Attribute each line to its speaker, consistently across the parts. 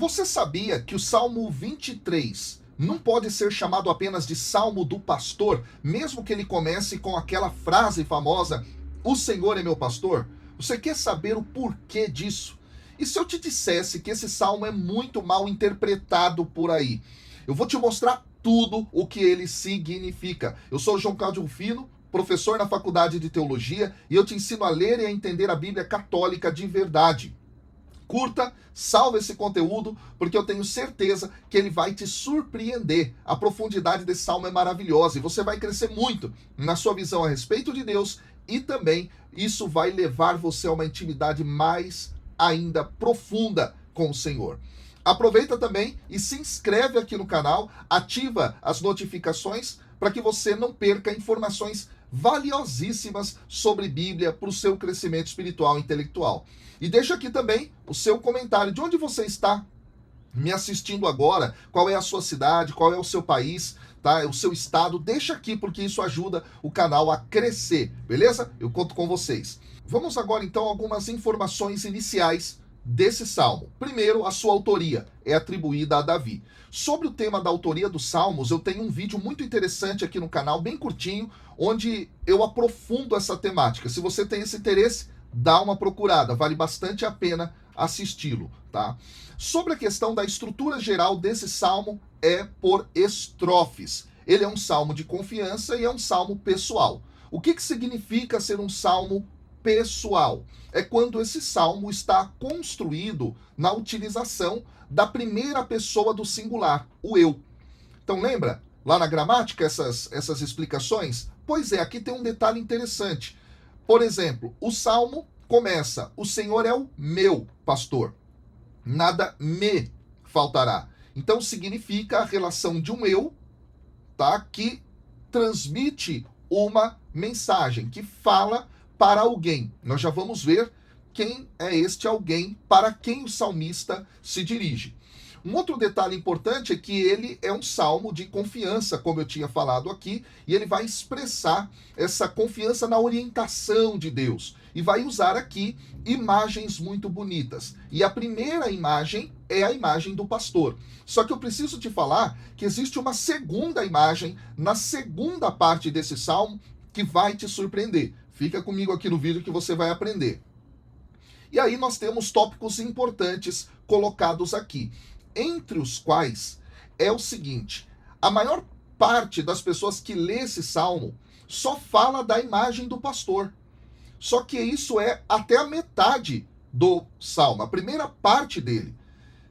Speaker 1: Você sabia que o Salmo 23 não pode ser chamado apenas de Salmo do Pastor, mesmo que ele comece com aquela frase famosa, o Senhor é meu pastor? Você quer saber o porquê disso? E se eu te dissesse que esse salmo é muito mal interpretado por aí? Eu vou te mostrar tudo o que ele significa. Eu sou o João Cláudio Rufino, professor na Faculdade de Teologia, e eu te ensino a ler e a entender a Bíblia católica de verdade. Curta, salve esse conteúdo, porque eu tenho certeza que ele vai te surpreender. A profundidade desse salmo é maravilhosa e você vai crescer muito na sua visão a respeito de Deus e também isso vai levar você a uma intimidade mais ainda profunda com o Senhor. Aproveita também e se inscreve aqui no canal, ativa as notificações para que você não perca informações valiosíssimas sobre Bíblia para o seu crescimento espiritual e intelectual. E deixa aqui também o seu comentário de onde você está me assistindo agora, qual é a sua cidade, qual é o seu país, tá? O seu estado, deixa aqui porque isso ajuda o canal a crescer, beleza? Eu conto com vocês. Vamos agora então a algumas informações iniciais desse salmo. Primeiro, a sua autoria é atribuída a Davi. Sobre o tema da autoria dos salmos, eu tenho um vídeo muito interessante aqui no canal, bem curtinho, onde eu aprofundo essa temática. Se você tem esse interesse, dá uma procurada, vale bastante a pena assisti-lo, tá? Sobre a questão da estrutura geral desse salmo, é por estrofes. Ele é um salmo de confiança e é um salmo pessoal. O que significa ser um salmo pessoal? É quando esse salmo está construído na utilização da primeira pessoa do singular, o eu. Então lembra lá na gramática essas explicações? Pois é, aqui tem um detalhe interessante. Por exemplo, o salmo começa, o Senhor é o meu pastor, nada me faltará. Então significa a relação de um eu, tá, que transmite uma mensagem, que fala para alguém. Nós já vamos ver quem é este alguém para quem o salmista se dirige. Um outro detalhe importante é que ele é um salmo de confiança, como eu tinha falado aqui, e ele vai expressar essa confiança na orientação de Deus. E vai usar aqui imagens muito bonitas. E a primeira imagem é a imagem do pastor. Só que eu preciso te falar que existe uma segunda imagem na segunda parte desse salmo que vai te surpreender. Fica comigo aqui no vídeo que você vai aprender. E aí nós temos tópicos importantes colocados aqui, entre os quais é o seguinte: a maior parte das pessoas que lê esse salmo só fala da imagem do pastor. Só que isso é até a metade do salmo, a primeira parte dele.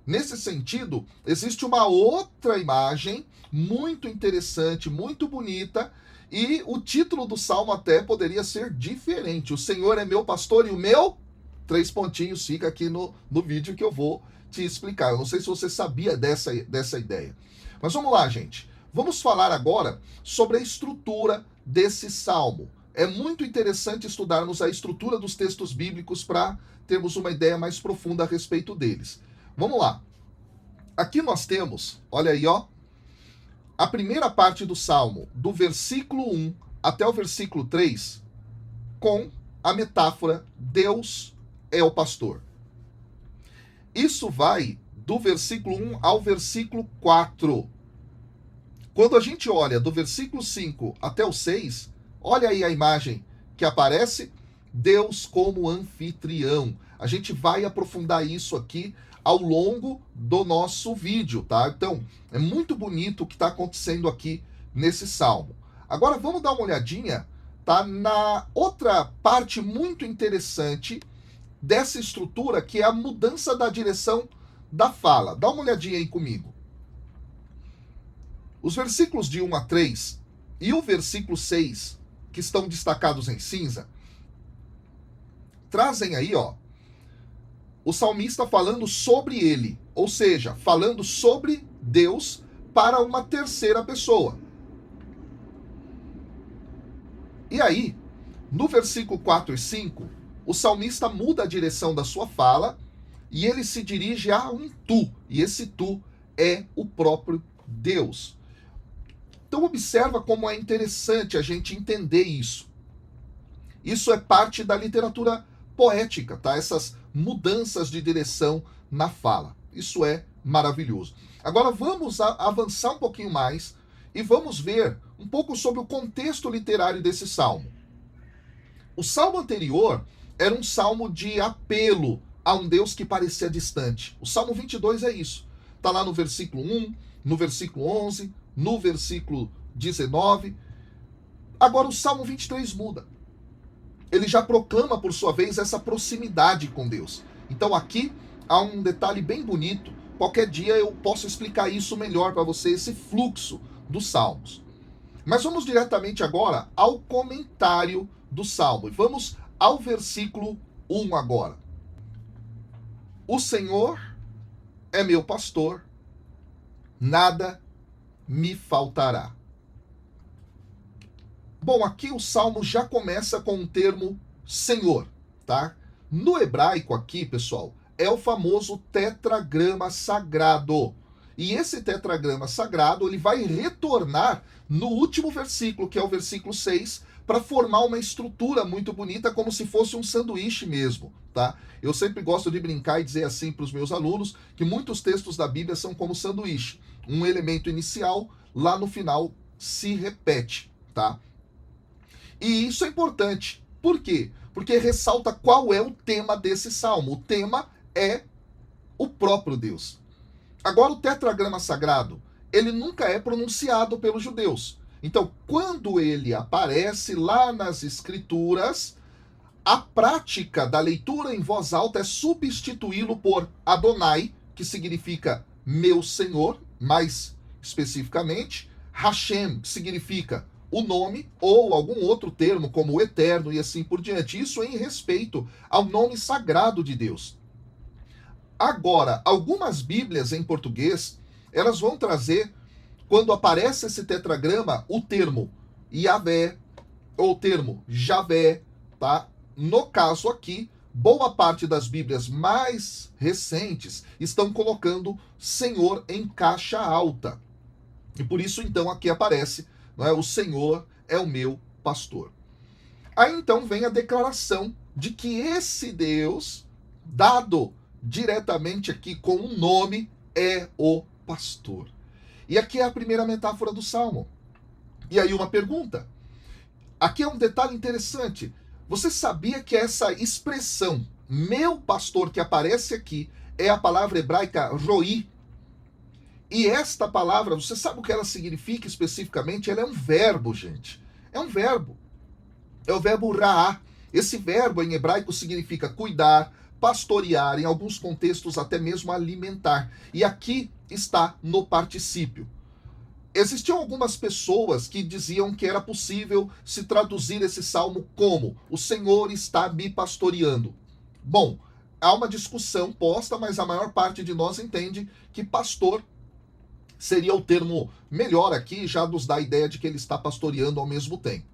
Speaker 1: Nesse sentido, existe uma outra imagem muito interessante, muito bonita, e o título do salmo até poderia ser diferente. O Senhor é meu pastor e o meu... 3 pontinhos, fica aqui no vídeo que eu vou te explicar. Eu não sei se você sabia dessa ideia. Mas vamos lá, gente. Vamos falar agora sobre a estrutura desse salmo. É muito interessante estudarmos a estrutura dos textos bíblicos para termos uma ideia mais profunda a respeito deles. Vamos lá. Aqui nós temos, olha aí, ó, a primeira parte do salmo, do versículo 1 até o versículo 3, com a metáfora Deus é o pastor. Isso vai do versículo 1 ao versículo 4. Quando a gente olha do versículo 5 até o 6, olha aí a imagem que aparece, Deus como anfitrião. A gente vai aprofundar isso aqui ao longo do nosso vídeo, tá? Então, é muito bonito o que está acontecendo aqui nesse salmo. Agora vamos dar uma olhadinha, tá, na outra parte muito interessante dessa estrutura, que é a mudança da direção da fala. Dá uma olhadinha aí comigo. Os versículos de 1 a 3 e o versículo 6, que estão destacados em cinza, trazem aí, ó, o salmista falando sobre ele, ou seja, falando sobre Deus para uma terceira pessoa. E aí, no versículo 4 e 5, o salmista muda a direção da sua fala e ele se dirige a um tu, e esse tu é o próprio Deus. Então observa como é interessante a gente entender isso. Isso é parte da literatura poética, tá? Essas mudanças de direção na fala. Isso é maravilhoso. Agora vamos avançar um pouquinho mais e vamos ver um pouco sobre o contexto literário desse salmo. O salmo anterior era um salmo de apelo a um Deus que parecia distante. O salmo 22 é isso. Está lá no versículo 1, no versículo 11, no versículo 19. Agora o salmo 23 muda. Ele já proclama, por sua vez, essa proximidade com Deus. Então aqui há um detalhe bem bonito. Qualquer dia eu posso explicar isso melhor para você, esse fluxo dos salmos. Mas vamos diretamente agora ao comentário do salmo. E vamos ao versículo 1 agora. O Senhor é meu pastor, nada me faltará. Bom, aqui o salmo já começa com o termo Senhor, tá? No hebraico aqui, pessoal, é o famoso tetragrama sagrado. E esse tetragrama sagrado, ele vai retornar no último versículo, que é o versículo 6, para formar uma estrutura muito bonita, como se fosse um sanduíche mesmo, tá? Eu sempre gosto de brincar e dizer assim para os meus alunos que muitos textos da Bíblia são como sanduíche. Um elemento inicial, lá no final, se repete, tá? E isso é importante. Por quê? Porque ressalta qual é o tema desse salmo. O tema é o próprio Deus. Agora, o tetragrama sagrado, ele nunca é pronunciado pelos judeus. Então, quando ele aparece lá nas escrituras, a prática da leitura em voz alta é substituí-lo por Adonai, que significa meu Senhor, mais especificamente, Hashem, que significa o nome, ou algum outro termo, como o eterno e assim por diante. Isso em respeito ao nome sagrado de Deus. Agora, algumas Bíblias em português, elas vão trazer, quando aparece esse tetragrama, o termo Yahvé, ou o termo Javé, tá? No caso aqui, boa parte das Bíblias mais recentes estão colocando Senhor em caixa alta. E por isso, então, aqui aparece, não é? O Senhor é o meu pastor. Aí, então, vem a declaração de que esse Deus, dado diretamente aqui com um nome, é o pastor. E aqui é a primeira metáfora do Salmo. E aí uma pergunta. Aqui é um detalhe interessante. Você sabia que essa expressão, meu pastor, que aparece aqui, é a palavra hebraica roi? E esta palavra, você sabe o que ela significa especificamente? Ela é um verbo, gente. É um verbo. É o verbo ra'á. Esse verbo em hebraico significa cuidar, pastorear, em alguns contextos até mesmo alimentar. E aqui está no particípio. Existiam algumas pessoas que diziam que era possível se traduzir esse salmo como o Senhor está me pastoreando. Bom, há uma discussão posta, mas a maior parte de nós entende que pastor seria o termo melhor aqui, já nos dá a ideia de que ele está pastoreando ao mesmo tempo.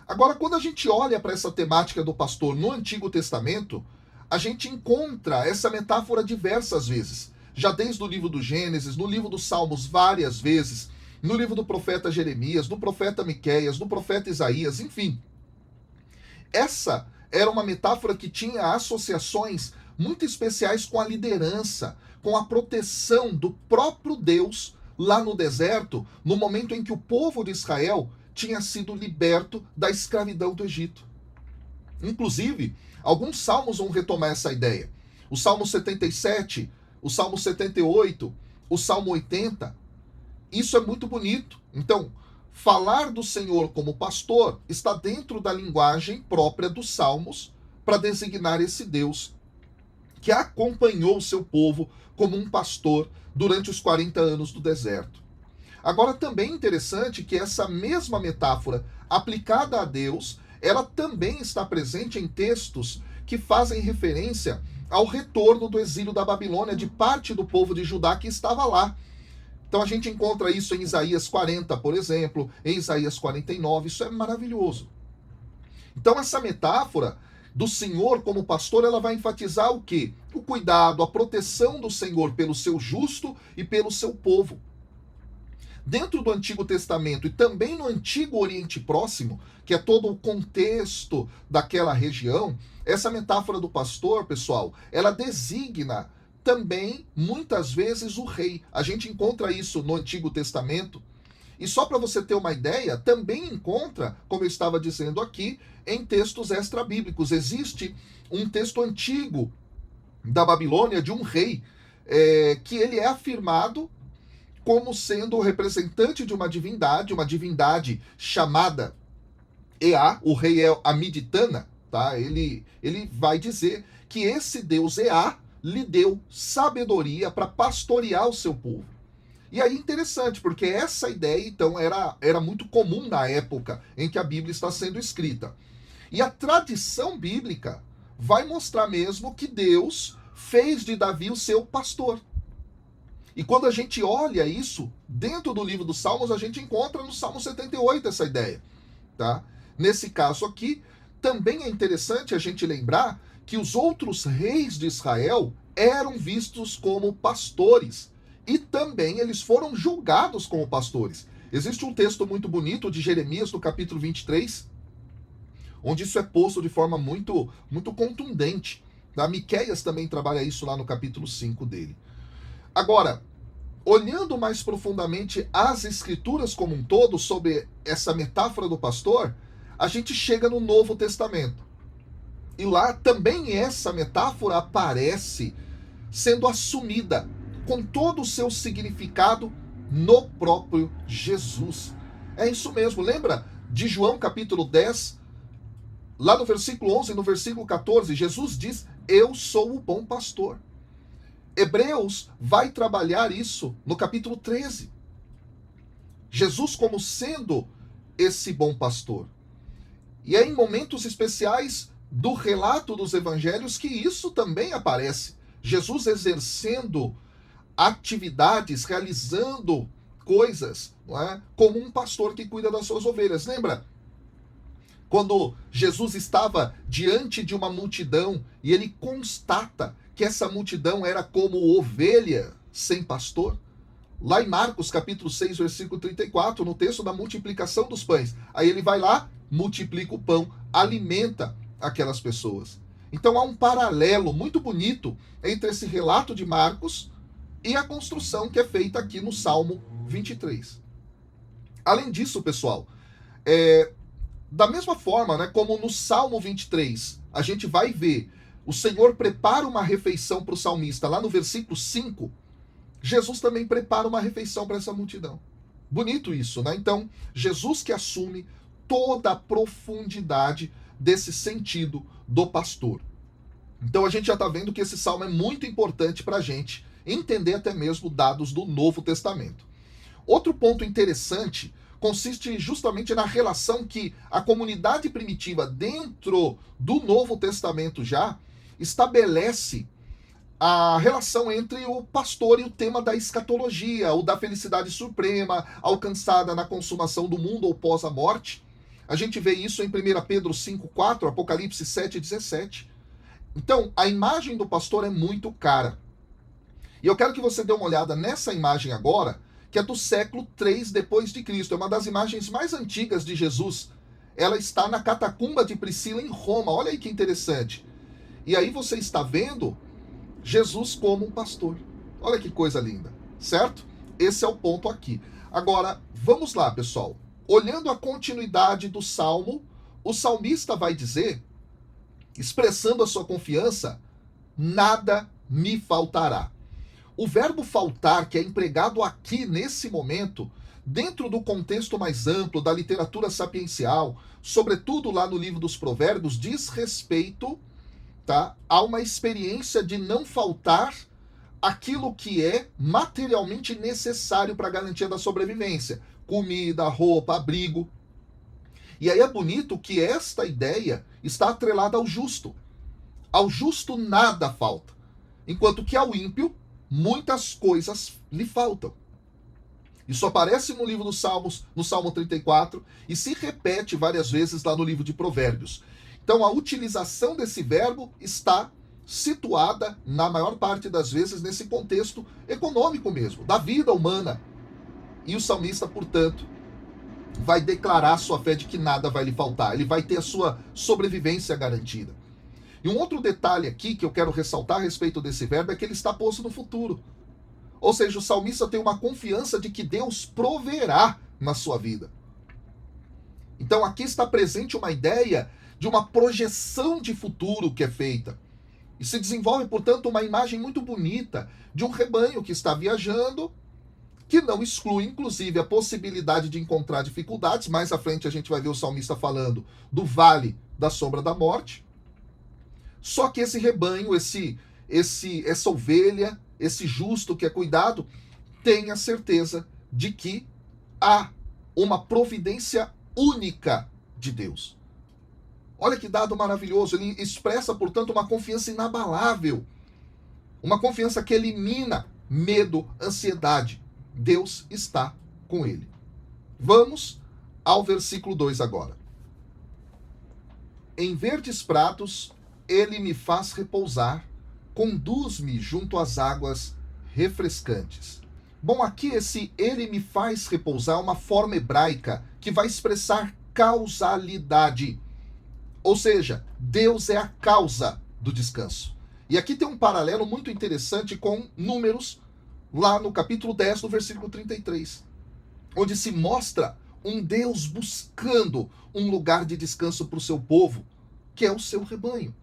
Speaker 1: Agora, quando a gente olha para essa temática do pastor no Antigo Testamento, a gente encontra essa metáfora diversas vezes. Já desde o livro do Gênesis, no livro dos Salmos várias vezes, no livro do profeta Jeremias, do profeta Miqueias, do profeta Isaías, enfim. Essa era uma metáfora que tinha associações muito especiais com a liderança, com a proteção do próprio Deus lá no deserto, no momento em que o povo de Israel tinha sido liberto da escravidão do Egito. Inclusive, alguns salmos vão retomar essa ideia. O Salmo 77, o Salmo 78, o Salmo 80. Isso é muito bonito. Então, falar do Senhor como pastor está dentro da linguagem própria dos salmos para designar esse Deus que acompanhou o seu povo como um pastor durante os 40 anos do deserto. Agora, também é interessante que essa mesma metáfora aplicada a Deus, ela também está presente em textos que fazem referência ao retorno do exílio da Babilônia de parte do povo de Judá que estava lá. Então a gente encontra isso em Isaías 40, por exemplo, em Isaías 49, isso é maravilhoso. Então essa metáfora do Senhor como pastor, ela vai enfatizar o quê? O cuidado, a proteção do Senhor pelo seu justo e pelo seu povo. Dentro do Antigo Testamento e também no Antigo Oriente Próximo, que é todo o contexto daquela região, essa metáfora do pastor, pessoal, ela designa também, muitas vezes, o rei. A gente encontra isso no Antigo Testamento. E só para você ter uma ideia, também encontra, como eu estava dizendo aqui, em textos extra-bíblicos. Existe um texto antigo da Babilônia de um rei, que ele é afirmado como sendo o representante de uma divindade chamada Ea, o rei é Amiditana, tá? Ele vai dizer que esse deus Ea lhe deu sabedoria para pastorear o seu povo. E aí interessante, porque essa ideia então era muito comum na época em que a Bíblia está sendo escrita. E a tradição bíblica vai mostrar mesmo que Deus fez de Davi o seu pastor. E quando a gente olha isso, dentro do livro dos Salmos, a gente encontra no Salmo 78 essa ideia, tá? Nesse caso aqui, também é interessante a gente lembrar que os outros reis de Israel eram vistos como pastores e também eles foram julgados como pastores. Existe um texto muito bonito de Jeremias, no capítulo 23, onde isso é posto de forma muito, muito contundente. Tá? Miqueias também trabalha isso lá no capítulo 5 dele. Agora, olhando mais profundamente as escrituras como um todo, sobre essa metáfora do pastor, a gente chega no Novo Testamento. E lá também essa metáfora aparece sendo assumida com todo o seu significado no próprio Jesus. É isso mesmo. Lembra de João capítulo 10, lá no versículo 11 e no versículo 14, Jesus diz: eu sou o bom pastor. Hebreus vai trabalhar isso no capítulo 13. Jesus como sendo esse bom pastor. E é em momentos especiais do relato dos evangelhos que isso também aparece. Jesus exercendo atividades, realizando coisas, não é? Como um pastor que cuida das suas ovelhas. Lembra? Quando Jesus estava diante de uma multidão e ele constata que essa multidão era como ovelha sem pastor? Lá em Marcos capítulo 6, versículo 34, no texto da multiplicação dos pães. Aí ele vai lá, multiplica o pão, alimenta aquelas pessoas. Então há um paralelo muito bonito entre esse relato de Marcos e a construção que é feita aqui no Salmo 23. Além disso, pessoal, da mesma forma, né, como no Salmo 23, a gente vai ver o Senhor prepara uma refeição para o salmista, lá no versículo 5, Jesus também prepara uma refeição para essa multidão. Bonito isso, né? Então, Jesus que assume toda a profundidade desse sentido do pastor. Então a gente já está vendo que esse salmo é muito importante para a gente entender até mesmo dados do Novo Testamento. Outro ponto interessante consiste justamente na relação que a comunidade primitiva dentro do Novo Testamento já estabelece a relação entre o pastor e o tema da escatologia, ou da felicidade suprema, alcançada na consumação do mundo ou pós a morte. A gente vê isso em 1 Pedro 5,4, Apocalipse 7,17. Então, a imagem do pastor é muito cara. E eu quero que você dê uma olhada nessa imagem agora, que é do século 3 depois de Cristo. É uma das imagens mais antigas de Jesus. Ela está na catacumba de Priscila em Roma. Olha aí que interessante. E aí você está vendo Jesus como um pastor. Olha que coisa linda, certo? Esse é o ponto aqui. Agora, vamos lá, pessoal. Olhando a continuidade do Salmo, o salmista vai dizer, expressando a sua confiança, nada me faltará. O verbo faltar, que é empregado aqui nesse momento, dentro do contexto mais amplo da literatura sapiencial, sobretudo lá no livro dos Provérbios, diz respeito, tá, a uma experiência de não faltar aquilo que é materialmente necessário para a garantia da sobrevivência. Comida, roupa, abrigo. E aí é bonito que esta ideia está atrelada ao justo. Ao justo nada falta, enquanto que ao ímpio muitas coisas lhe faltam. Isso aparece no livro dos Salmos, no Salmo 34, e se repete várias vezes lá no livro de Provérbios. Então a utilização desse verbo está situada, na maior parte das vezes, nesse contexto econômico mesmo, da vida humana. E o salmista, portanto, vai declarar sua fé de que nada vai lhe faltar. Ele vai ter a sua sobrevivência garantida. E um outro detalhe aqui que eu quero ressaltar a respeito desse verbo é que ele está posto no futuro. Ou seja, o salmista tem uma confiança de que Deus proverá na sua vida. Então aqui está presente uma ideia de uma projeção de futuro que é feita. E se desenvolve, portanto, uma imagem muito bonita de um rebanho que está viajando, que não exclui, inclusive, a possibilidade de encontrar dificuldades. Mais à frente a gente vai ver o salmista falando do vale da sombra da morte. Só que esse rebanho, essa ovelha, esse justo que é cuidado, tem a certeza de que há uma providência única de Deus. Olha que dado maravilhoso. Ele expressa, portanto, uma confiança inabalável. Uma confiança que elimina medo, ansiedade. Deus está com ele. Vamos ao versículo 2 agora. Em verdes prados ele me faz repousar, conduz-me junto às águas refrescantes. Bom, aqui esse ele me faz repousar é uma forma hebraica que vai expressar causalidade. Ou seja, Deus é a causa do descanso. E aqui tem um paralelo muito interessante com Números, lá no capítulo 10, no versículo 33, onde se mostra um Deus buscando um lugar de descanso para o seu povo, que é o seu rebanho.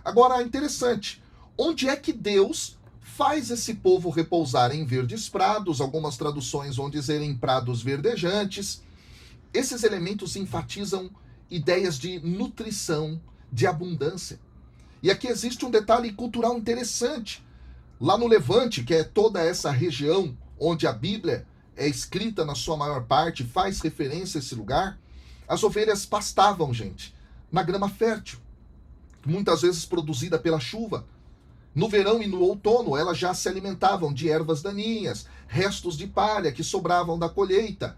Speaker 1: Agora, é interessante, onde é que Deus faz esse povo repousar? Em verdes prados, algumas traduções vão dizer em prados verdejantes. Esses elementos enfatizam ideias de nutrição, de abundância. E aqui existe um detalhe cultural interessante. Lá no Levante, que é toda essa região onde a Bíblia é escrita na sua maior parte, faz referência a esse lugar, as ovelhas pastavam, gente, na grama fértil, muitas vezes produzida pela chuva. No verão e no outono, elas já se alimentavam de ervas daninhas, restos de palha que sobravam da colheita.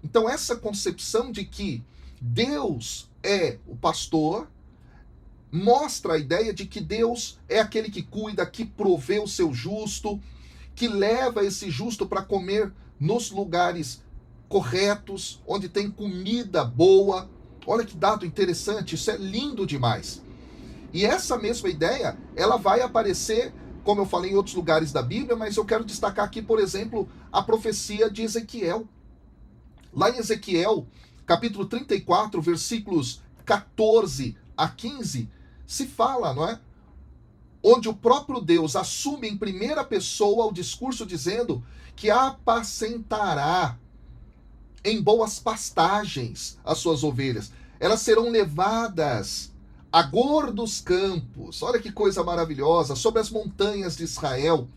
Speaker 1: Então, essa concepção de que Deus é o pastor mostra a ideia de que Deus é aquele que cuida, que provê o seu justo, que leva esse justo para comer nos lugares corretos, onde tem comida boa. Olha que dado interessante, isso é lindo demais. E essa mesma ideia, ela vai aparecer, como eu falei, em outros lugares da Bíblia, mas eu quero destacar aqui, por exemplo, a profecia de Ezequiel. Lá em Ezequiel, capítulo 34, versículos 14 a 15, se fala, não é? Onde o próprio Deus assume em primeira pessoa o discurso dizendo que apacentará em boas pastagens as suas ovelhas. Elas serão levadas a gordos campos. Olha que coisa maravilhosa, sobre as montanhas de Israel.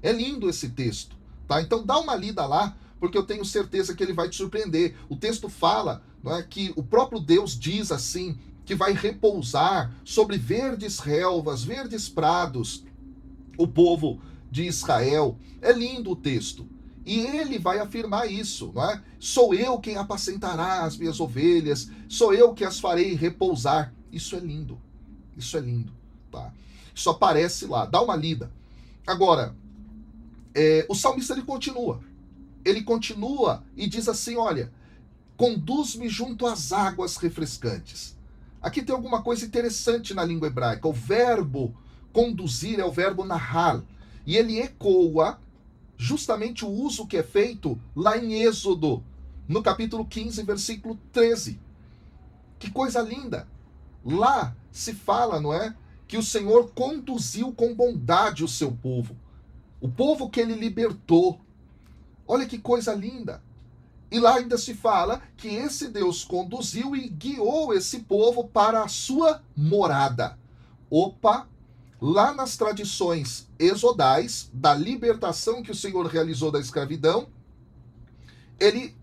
Speaker 1: É lindo esse texto, tá? Então dá uma lida lá, porque eu tenho certeza que ele vai te surpreender. O texto fala, não é, que o próprio Deus diz assim, que vai repousar sobre verdes relvas, verdes prados, o povo de Israel. É lindo o texto. E ele vai afirmar isso, não é? Sou eu quem apacentará as minhas ovelhas, sou eu que as farei repousar. Isso é lindo. Isso é lindo, tá? Isso aparece lá, dá uma lida. Agora, o salmista ele continua. Ele continua e diz assim, olha, conduz-me junto às águas refrescantes. Aqui tem alguma coisa interessante na língua hebraica. O verbo conduzir é o verbo nahar. E ele ecoa justamente o uso que é feito lá em Êxodo, no capítulo 15, versículo 13. Que coisa linda! Lá se fala, não é? Que o Senhor conduziu com bondade o seu povo. O povo que ele libertou. Olha que coisa linda! E lá ainda se fala que esse Deus conduziu e guiou esse povo para a sua morada. Opa! Lá nas tradições exodais, da libertação que o Senhor realizou da escravidão, ele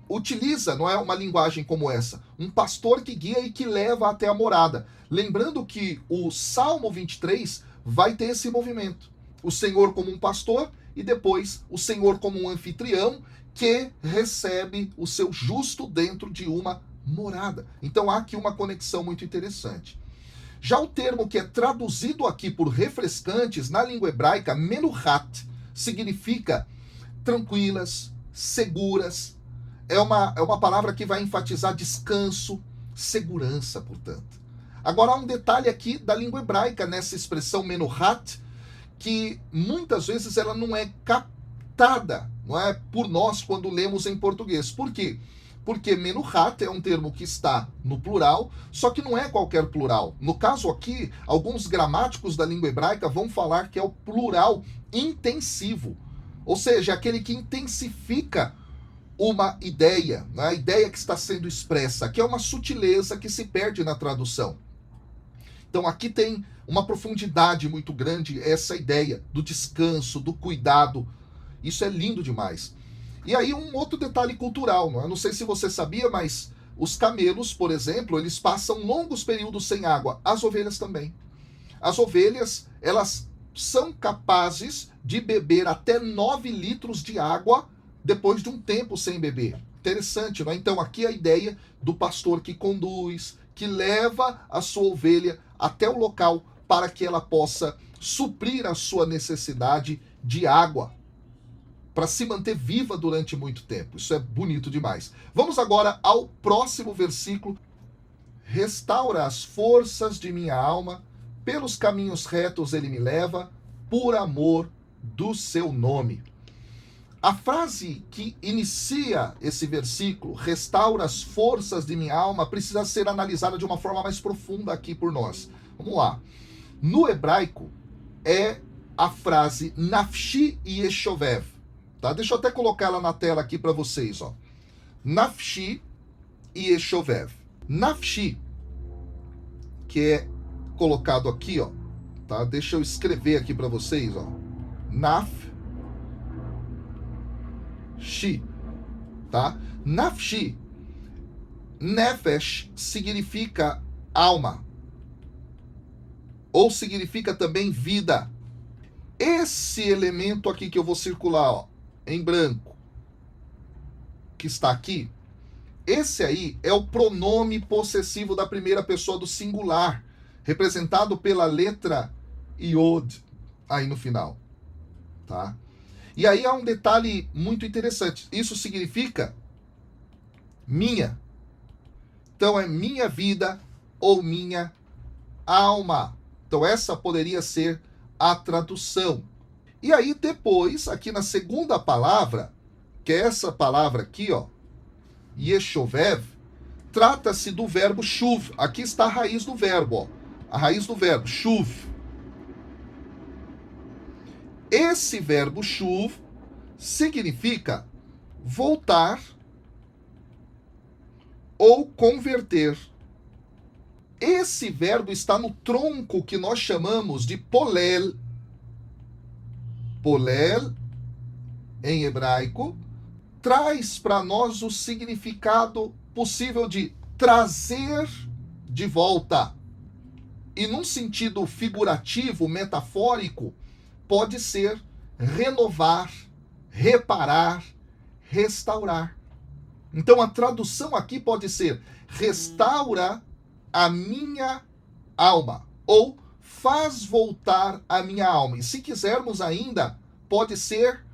Speaker 1: utiliza, não é, uma linguagem como essa. Um pastor que guia e que leva até a morada. Lembrando que o Salmo 23 vai ter esse movimento. O Senhor como um pastor e depois o Senhor como um anfitrião que recebe o seu justo dentro de uma morada. Então há aqui uma conexão muito interessante. Já o termo que é traduzido aqui por refrescantes na língua hebraica, menuhat, significa tranquilas, seguras. É uma palavra que vai enfatizar descanso, segurança, portanto. Agora há um detalhe aqui da língua hebraica nessa expressão menuhat, que muitas vezes ela não é captada, não é, por nós quando lemos em português. Por quê? Porque menuhat é um termo que está no plural, só que não é qualquer plural. No caso aqui, alguns gramáticos da língua hebraica vão falar que é o plural intensivo, ou seja, aquele que intensifica uma ideia, né? A ideia que está sendo expressa, que é uma sutileza que se perde na tradução. Então aqui tem uma profundidade muito grande, essa ideia do descanso, do cuidado. Isso é lindo demais. E aí um outro detalhe cultural, não é? Não sei se você sabia, mas os camelos, por exemplo, eles passam longos períodos sem água. As ovelhas também. As ovelhas, elas são capazes de beber até 9 litros de água depois de um tempo sem beber. Interessante, não é? Então aqui a ideia do pastor que conduz, que leva a sua ovelha até o local para que ela possa suprir a sua necessidade de água, para se manter viva durante muito tempo. Isso é bonito demais. Vamos agora ao próximo versículo. Restaura as forças de minha alma, pelos caminhos retos ele me leva, por amor do seu nome. A frase que inicia esse versículo, restaura as forças de minha alma, precisa ser analisada de uma forma mais profunda aqui por nós. Vamos lá. No hebraico, é a frase nafshi yeshovev. Tá? Deixa eu até colocar ela na tela aqui para vocês. Ó. Nafshi yeshovev. Nafshi, que é colocado aqui, ó. Tá? Deixa eu escrever aqui para vocês. Ó. Nafshi, tá? Nafshi, nefesh significa alma, ou significa também vida. Esse elemento aqui que eu vou circular, ó, em branco, que está aqui, esse aí é o pronome possessivo da primeira pessoa do singular, representado pela letra Yod aí no final, tá? E aí há um detalhe muito interessante. Isso significa minha. Então é minha vida ou minha alma. Então essa poderia ser a tradução. E aí depois, aqui na segunda palavra, que é essa palavra aqui, ó, Yeshovev, trata-se do verbo shuv. Aqui está a raiz do verbo, ó. A raiz do verbo, shuv. Esse verbo shuv significa voltar ou converter. Esse verbo está no tronco que nós chamamos de polel. Polel, em hebraico, traz para nós o significado possível de trazer de volta. E num sentido figurativo, metafórico, pode ser renovar, reparar, restaurar. Então a tradução aqui pode ser restaura a minha alma, ou faz voltar a minha alma. E se quisermos ainda, pode ser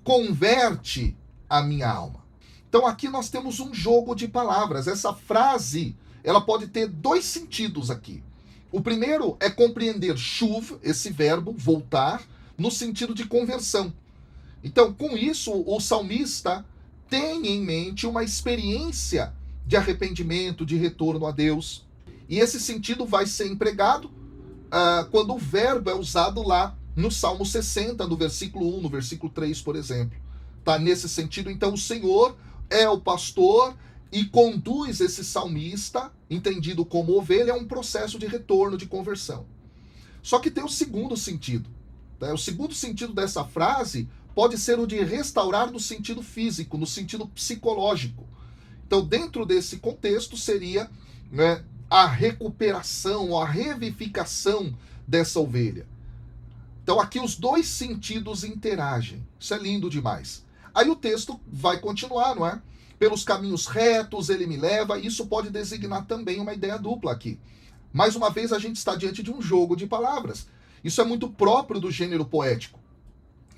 Speaker 1: converte a minha alma. Então aqui nós temos um jogo de palavras. Essa frase, ela pode ter dois sentidos aqui. O primeiro é compreender shuv, esse verbo, voltar, no sentido de conversão. Então, com isso, o salmista tem em mente uma experiência de arrependimento, de retorno a Deus. E esse sentido vai ser empregado quando o verbo é usado lá no Salmo 60, no versículo 1, no versículo 3, por exemplo. Tá? Nesse sentido, então, o Senhor é o pastor e conduz esse salmista, entendido como ovelha, a um processo de retorno, de conversão. Só que tem o segundo sentido. Tá? O segundo sentido dessa frase pode ser o de restaurar no sentido físico, no sentido psicológico. Então, dentro desse contexto, seria, né, a recuperação, a revivificação dessa ovelha. Então, aqui os dois sentidos interagem. Isso é lindo demais. Aí o texto vai continuar, não é? Pelos caminhos retos ele me leva. Isso pode designar também uma ideia dupla aqui. Mais uma vez, a gente está diante de um jogo de palavras. Isso é muito próprio do gênero poético.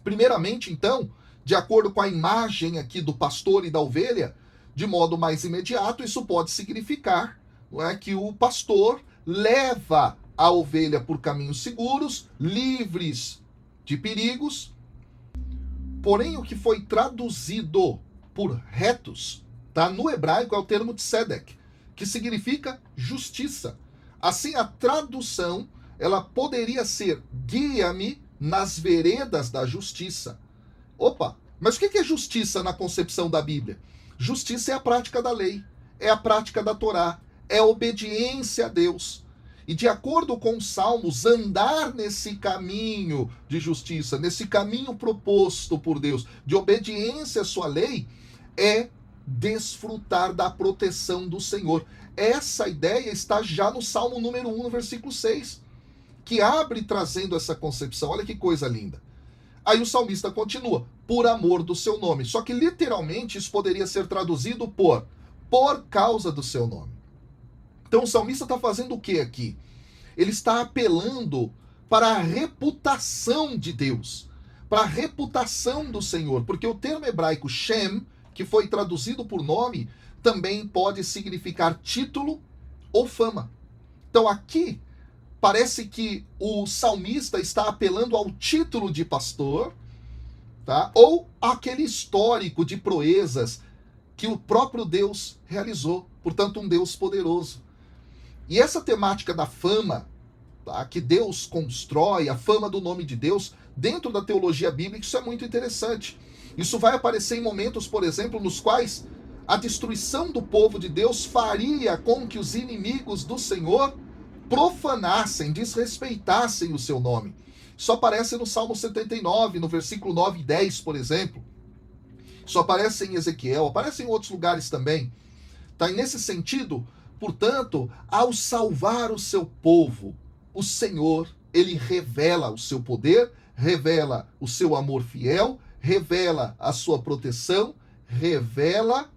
Speaker 1: Primeiramente, então, de acordo com a imagem aqui do pastor e da ovelha, de modo mais imediato, isso pode significar, não é, que o pastor leva a ovelha por caminhos seguros, livres de perigos. Porém, o que foi traduzido por retos, tá? No hebraico é o termo tzedek, que significa justiça. Assim, a tradução, ela poderia ser: guia-me nas veredas da justiça. Opa, mas o que é justiça na concepção da Bíblia? Justiça é a prática da lei, é a prática da Torá, é a obediência a Deus. E de acordo com os Salmos, andar nesse caminho de justiça, nesse caminho proposto por Deus, de obediência à sua lei, é desfrutar da proteção do Senhor. Essa ideia está já no Salmo número 1, no versículo 6, que abre trazendo essa concepção. Olha que coisa linda. Aí o salmista continua: por amor do seu nome. Só que literalmente isso poderia ser traduzido por causa do seu nome. Então o salmista está fazendo o que aqui? Ele está apelando para a reputação de Deus, para a reputação do Senhor, porque o termo hebraico Shem, que foi traduzido por nome, também pode significar título ou fama. Então aqui parece que o salmista está apelando ao título de pastor, tá? Ou aquele histórico de proezas que o próprio Deus realizou, portanto um Deus poderoso. E essa temática da fama, tá, que Deus constrói, a fama do nome de Deus, dentro da teologia bíblica, isso é muito interessante. Isso vai aparecer em momentos, por exemplo, nos quais a destruição do povo de Deus faria com que os inimigos do Senhor profanassem, desrespeitassem o seu nome. Isso aparece no Salmo 79, no versículo 9 e 10, por exemplo. Isso aparece em Ezequiel, aparece em outros lugares também. Tá? E nesse sentido, portanto, ao salvar o seu povo, o Senhor, ele revela o seu poder, revela o seu amor fiel, revela a sua proteção, revela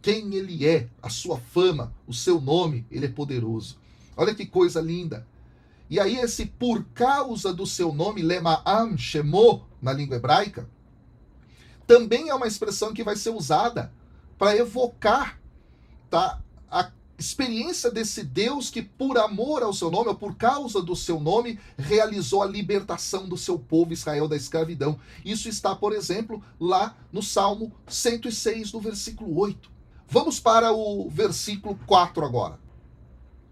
Speaker 1: quem ele é, a sua fama, o seu nome, ele é poderoso. Olha que coisa linda. E aí esse por causa do seu nome, Lema'am Shemo, na língua hebraica, também é uma expressão que vai ser usada para evocar, tá, a experiência desse Deus que, por amor ao seu nome, ou por causa do seu nome, realizou a libertação do seu povo Israel da escravidão. Isso está, por exemplo, lá no Salmo 106, no versículo 8. Vamos para o versículo 4 agora.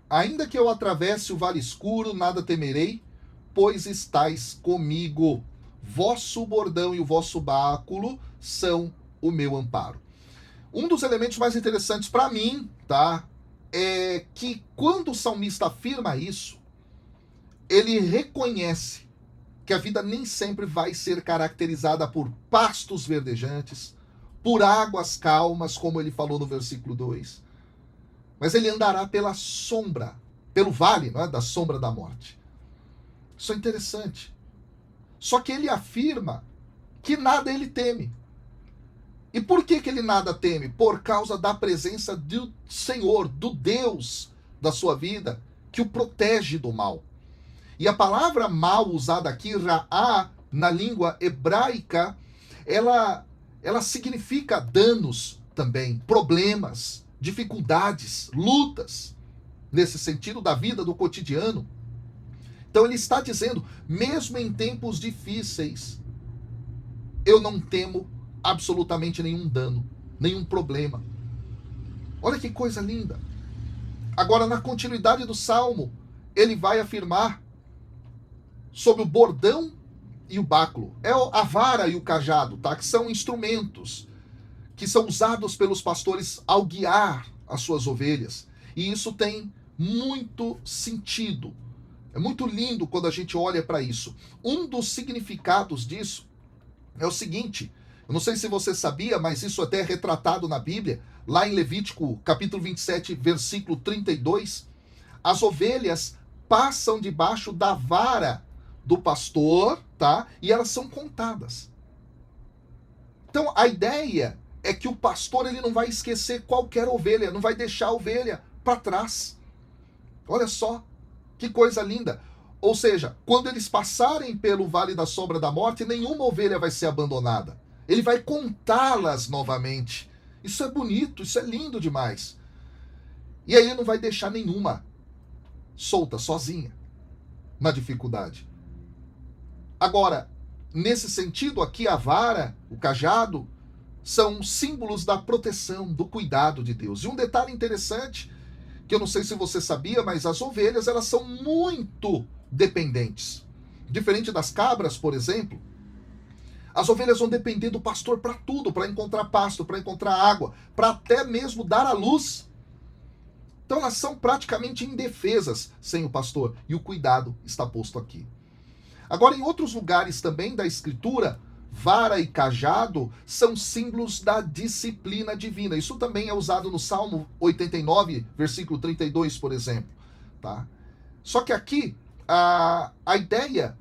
Speaker 1: Ainda que eu atravesse o vale escuro, nada temerei, pois estais comigo. Vosso bordão e o vosso báculo são o meu amparo. Um dos elementos mais interessantes para mim, tá, é que quando o salmista afirma isso, ele reconhece que a vida nem sempre vai ser caracterizada por pastos verdejantes, por águas calmas, como ele falou no versículo 2. Mas ele andará pela sombra, pelo vale, não é, da sombra da morte. Isso é interessante. Só que ele afirma que nada ele teme. E por que ele nada teme? Por causa da presença do Senhor, do Deus da sua vida, que o protege do mal. E a palavra mal usada aqui, ra'á, na língua hebraica, ela significa danos também, problemas, dificuldades, lutas, nesse sentido da vida, do cotidiano. Então ele está dizendo, mesmo em tempos difíceis, eu não temo absolutamente nenhum dano, nenhum problema. Olha que coisa linda. Agora, na continuidade do Salmo, ele vai afirmar sobre o bordão e o báculo. É a vara e o cajado, tá? Que são instrumentos que são usados pelos pastores ao guiar as suas ovelhas. E isso tem muito sentido. É muito lindo quando a gente olha para isso. Um dos significados disso é o seguinte, eu não sei se você sabia, mas isso até é retratado na Bíblia, lá em Levítico, capítulo 27, versículo 32, as ovelhas passam debaixo da vara do pastor, tá? E elas são contadas. Então, a ideia é que o pastor ele não vai esquecer qualquer ovelha, não vai deixar a ovelha para trás. Olha só, que coisa linda. Ou seja, quando eles passarem pelo vale da sombra da morte, nenhuma ovelha vai ser abandonada. Ele vai contá-las novamente. Isso é bonito, isso é lindo demais. E aí ele não vai deixar nenhuma. solta, sozinha, na dificuldade. Agora, nesse sentido aqui, a vara, o cajado, são símbolos da proteção, do cuidado de Deus. E um detalhe interessante, que eu não sei se você sabia, mas as ovelhas, elas são muito dependentes. Diferente das cabras, por exemplo, as ovelhas vão depender do pastor para tudo, para encontrar pasto, para encontrar água, para até mesmo dar à luz. Então elas são praticamente indefesas sem o pastor, e o cuidado está posto aqui. Agora, em outros lugares também da Escritura, vara e cajado são símbolos da disciplina divina. Isso também é usado no Salmo 89, versículo 32, por exemplo. Tá? Só que aqui, a ideia,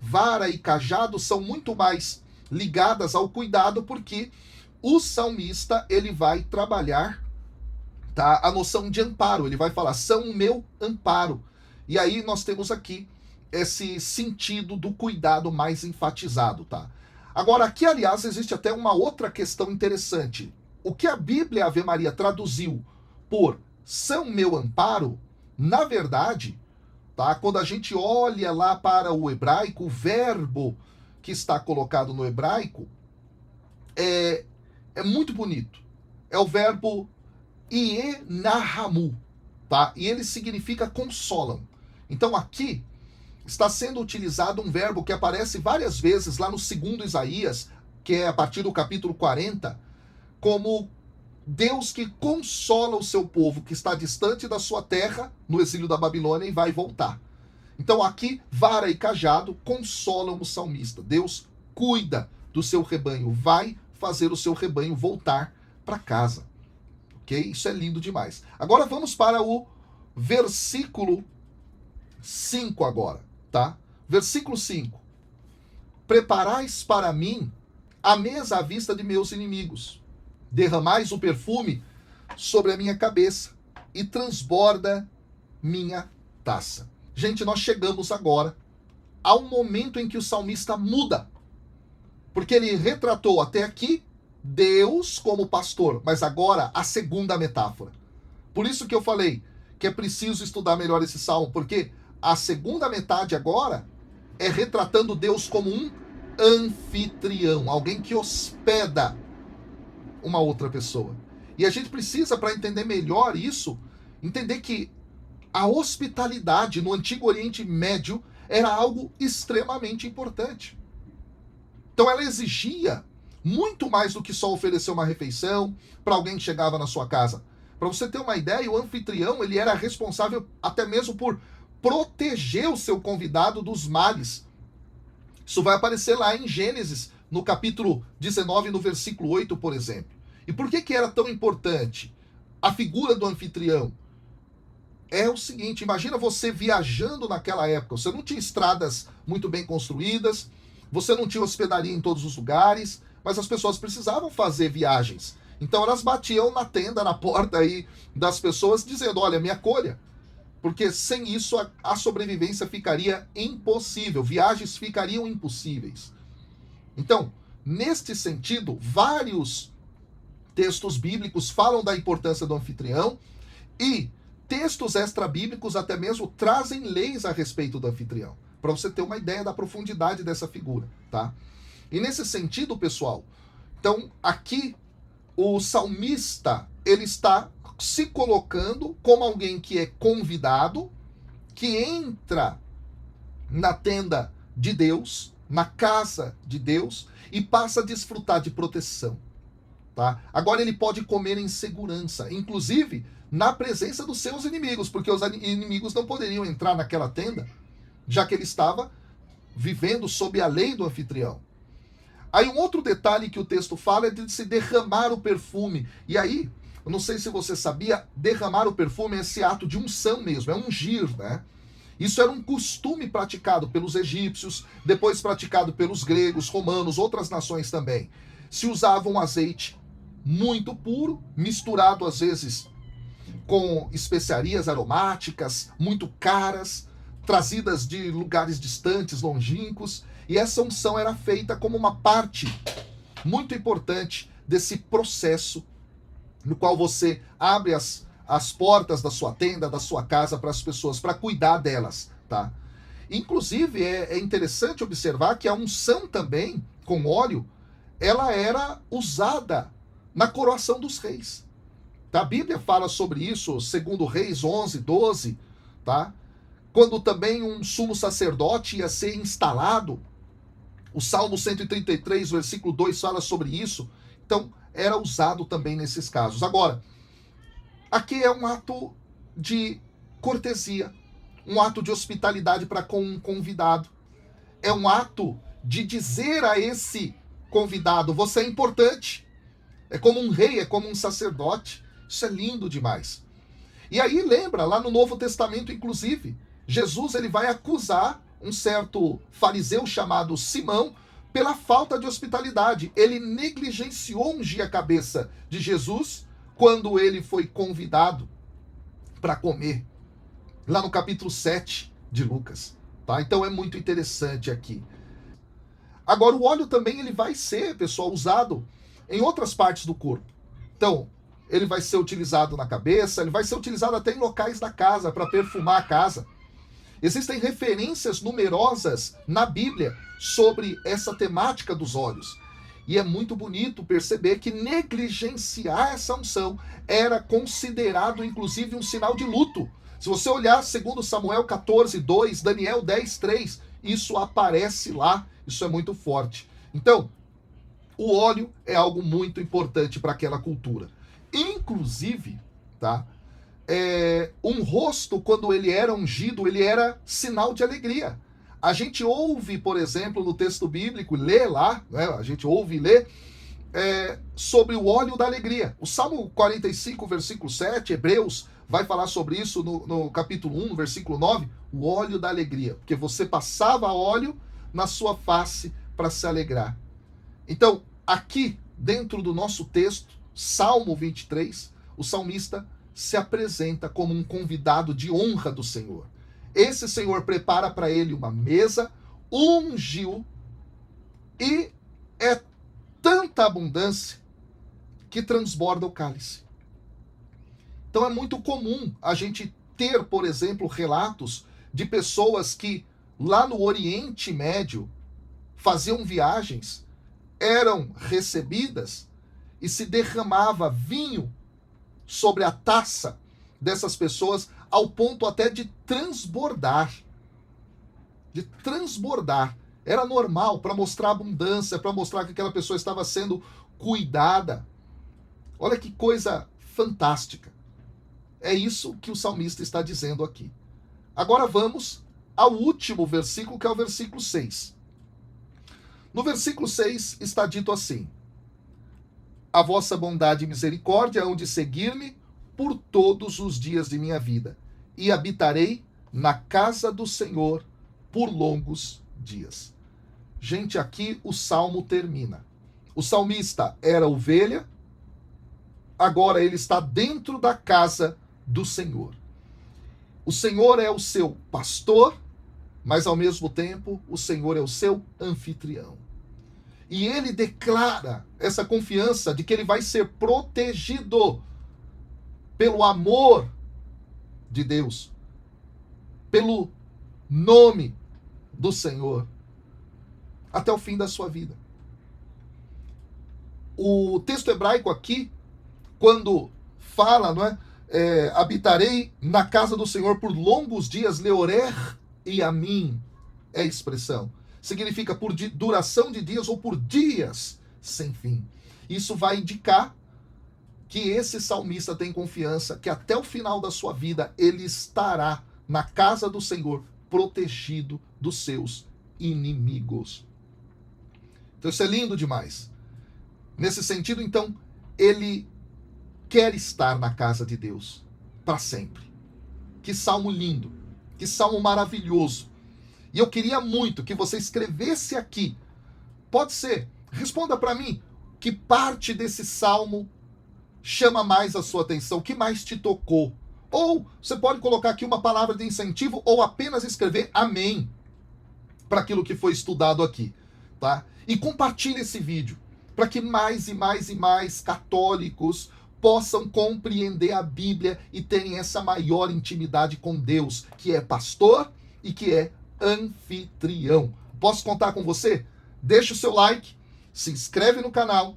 Speaker 1: vara e cajado, são muito mais ligadas ao cuidado, porque o salmista, ele vai trabalhar, tá, a noção de amparo. Ele vai falar, são o meu amparo. E aí nós temos aqui esse sentido do cuidado mais enfatizado, tá? Agora, aqui, aliás, existe até uma outra questão interessante. O que a Bíblia Ave Maria traduziu por são meu amparo, na verdade, tá, quando a gente olha lá para o hebraico, o verbo que está colocado no hebraico é muito bonito. É o verbo ienahamu, tá? E ele significa consolam. Então, aqui está sendo utilizado um verbo que aparece várias vezes lá no 2º Isaías, que é a partir do capítulo 40, como Deus que consola o seu povo que está distante da sua terra, no exílio da Babilônia, e vai voltar. Então aqui, vara e cajado consolam o salmista. Deus cuida do seu rebanho, vai fazer o seu rebanho voltar para casa. Ok? Isso é lindo demais. Agora vamos para o versículo 5 agora. Tá? Versículo 5. Preparais para mim a mesa à vista de meus inimigos. Derramais o perfume sobre a minha cabeça e transborda minha taça. Gente, nós chegamos agora ao momento em que o salmista muda. Porque ele retratou até aqui Deus como pastor, mas agora a segunda metáfora. Por isso que eu falei que é preciso estudar melhor esse salmo, porque a segunda metade agora é retratando Deus como um anfitrião, alguém que hospeda uma outra pessoa. E a gente precisa, para entender melhor isso, entender que a hospitalidade no Antigo Oriente Médio era algo extremamente importante. Então ela exigia muito mais do que só oferecer uma refeição para alguém que chegava na sua casa. Para você ter uma ideia, o anfitrião, ele era responsável até mesmo por proteger o seu convidado dos males. Isso vai aparecer lá em Gênesis, no capítulo 19, no versículo 8, por exemplo. E por que era tão importante a figura do anfitrião? É o seguinte, imagina você viajando naquela época, você não tinha estradas muito bem construídas, você não tinha hospedaria em todos os lugares, mas as pessoas precisavam fazer viagens. Então elas batiam na tenda, na porta aí das pessoas, dizendo, olha, me acolha. Porque sem isso a sobrevivência ficaria impossível, viagens ficariam impossíveis. Então, neste sentido, vários textos bíblicos falam da importância do anfitrião e textos extra-bíblicos até mesmo trazem leis a respeito do anfitrião, para você ter uma ideia da profundidade dessa figura, tá? E nesse sentido, pessoal, então aqui o salmista, ele está se colocando como alguém que é convidado, que entra na tenda de Deus, na casa de Deus, e passa a desfrutar de proteção. Tá? Agora ele pode comer em segurança, inclusive na presença dos seus inimigos, porque os inimigos não poderiam entrar naquela tenda, já que ele estava vivendo sob a lei do anfitrião. Aí um outro detalhe que o texto fala é de se derramar o perfume. E aí, eu não sei se você sabia, derramar o perfume é esse ato de unção mesmo, é ungir, né? Isso era um costume praticado pelos egípcios, depois praticado pelos gregos, romanos, outras nações também. Se usava um azeite muito puro, misturado às vezes com especiarias aromáticas, muito caras, trazidas de lugares distantes, longínquos, e essa unção era feita como uma parte muito importante desse processo no qual você abre as portas da sua tenda, da sua casa para as pessoas, para cuidar delas, tá? Inclusive, é interessante observar que a unção também, com óleo, ela era usada na coroação dos reis. Tá? A Bíblia fala sobre isso, segundo Reis 11, 12, tá? Quando também um sumo sacerdote ia ser instalado. O Salmo 133, versículo 2 fala sobre isso. Então, era usado também nesses casos. Agora, aqui é um ato de cortesia, um ato de hospitalidade para com um convidado. É um ato de dizer a esse convidado, você é importante. É como um rei, é como um sacerdote. Isso é lindo demais. E aí lembra, lá no Novo Testamento, inclusive, Jesus ele vai acusar um certo fariseu chamado Simão pela falta de hospitalidade. Ele negligenciou ungir a cabeça de Jesus quando ele foi convidado para comer. Lá no capítulo 7 de Lucas. Tá? Então é muito interessante aqui. Agora o óleo também ele vai ser, pessoal, usado em outras partes do corpo. Então, ele vai ser utilizado na cabeça, ele vai ser utilizado até em locais da casa, para perfumar a casa. Existem referências numerosas na Bíblia sobre essa temática dos óleos. E é muito bonito perceber que negligenciar essa unção era considerado, inclusive, um sinal de luto. Se você olhar 2 Samuel 14, 2, Daniel 10, 3, isso aparece lá, isso é muito forte. Então, o óleo é algo muito importante para aquela cultura. Inclusive, tá? Um rosto, quando ele era ungido, ele era sinal de alegria. A gente ouve, por exemplo, no texto bíblico, lê lá, né? A gente ouve e lê sobre o óleo da alegria. O Salmo 45, versículo 7, Hebreus, vai falar sobre isso no capítulo 1, versículo 9, o óleo da alegria. Porque você passava óleo na sua face para se alegrar. Então, aqui, dentro do nosso texto, Salmo 23, o salmista se apresenta como um convidado de honra do Senhor. Esse Senhor prepara para ele uma mesa, ungiu, e é tanta abundância que transborda o cálice. Então é muito comum a gente ter, por exemplo, relatos de pessoas que lá no Oriente Médio faziam viagens, eram recebidas e se derramava vinho sobre a taça dessas pessoas ao ponto até de transbordar. De transbordar. Era normal para mostrar abundância, para mostrar que aquela pessoa estava sendo cuidada. Olha que coisa fantástica. É isso que o salmista está dizendo aqui. Agora vamos ao último versículo, que é o versículo 6. No versículo 6 está dito assim: a vossa bondade e misericórdia hão de seguir-me por todos os dias de minha vida, e habitarei na casa do Senhor por longos dias. Gente, aqui o salmo termina. O salmista era ovelha, agora ele está dentro da casa do Senhor. O Senhor é o seu pastor, mas ao mesmo tempo o Senhor é o seu anfitrião. E ele declara essa confiança de que ele vai ser protegido pelo amor de Deus, pelo nome do Senhor, até o fim da sua vida. O texto hebraico aqui, quando fala, não é? Habitarei na casa do Senhor por longos dias, leorer e a mim, é a expressão. Significa por duração de dias ou por dias sem fim. Isso vai indicar que esse salmista tem confiança que até o final da sua vida ele estará na casa do Senhor, protegido dos seus inimigos. Então isso é lindo demais. Nesse sentido, então, ele quer estar na casa de Deus para sempre. Que salmo lindo, que salmo maravilhoso. E eu queria muito que você escrevesse aqui. Pode ser, responda para mim, que parte desse salmo chama mais a sua atenção, o que mais te tocou? Ou você pode colocar aqui uma palavra de incentivo ou apenas escrever amém para aquilo que foi estudado aqui, tá? E compartilhe esse vídeo para que mais e mais e mais católicos possam compreender a Bíblia e terem essa maior intimidade com Deus, que é pastor e que é anfitrião. Posso contar com você? Deixa o seu like, se inscreve no canal,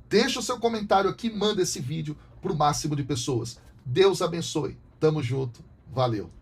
Speaker 1: deixa o seu comentário aqui, manda esse vídeo para o máximo de pessoas. Deus abençoe. Tamo junto. Valeu.